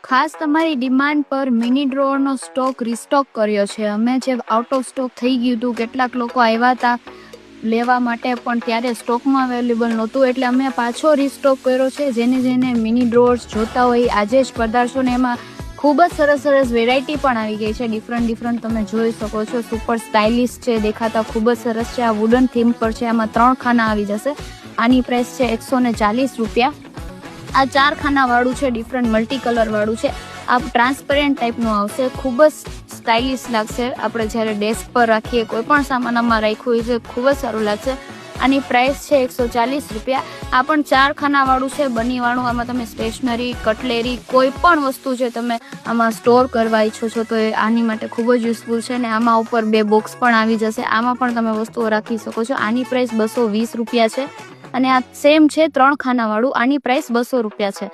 ખાસ તમારી ડિમાન્ડ પર મિની ડ્રોઅરનો સ્ટોક રીસ્ટોક કર્યો છે અમે. જે આઉટ ઓફ સ્ટોક થઈ ગયું હતું, કેટલાક લોકો આવ્યા હતા લેવા માટે પણ ત્યારે સ્ટોકમાં અવેલેબલ નહોતું, એટલે અમે પાછો રીસ્ટોક કર્યો છે. જેને મિની ડ્રોઅર્સ જોતા હોય આજે જ પધારશો ને એમાં ખૂબ જ સરસ વેરાયટી પણ આવી ગઈ છે. ડિફરન્ટ તમે જોઈ શકો છો. સુપર સ્ટાઇલિશ છે, દેખાતા ખૂબ જ સરસ છે. આ વુડન થીમ પર છે. આમાં 3 ખાના આવી જશે. આની પ્રાઇસ છે 140 રૂપિયા. આ 4 ખાના વાળું છે, ડિફરન્ટ મલ્ટી કલર વાળું છે. આ ટ્રાન્સપેરન્ટ ટાઈપનું આવશે, ખૂબ જ સ્ટાઇલિશ લાગશે. આપણે જ્યારે ડેસ્ક પર રાખીએ, કોઈ પણ સામાન આમાં રાખ્યું હોય છે, ખૂબ જ સારું લાગશે. આની પ્રાઇસ છે 140 રૂપિયા. આ પણ 4 ખાના વાળું છે, બની વાળું. આમાં તમે સ્ટેશનરી, કટલેરી, કોઈ પણ વસ્તુ છે તમે આમાં સ્ટોર કરવા ઈચ્છો છો તો એ આની માટે ખૂબ જ યુઝફુલ છે. ને આમાં ઉપર 2 બોક્સ પણ આવી જશે. આમાં પણ તમે વસ્તુઓ રાખી શકો છો. આની પ્રાઇસ 220 રૂપિયા છે. અને આ સેમ છે 3 ખાના વાળું. આની પ્રાઇસ 200 રૂપિયા છે.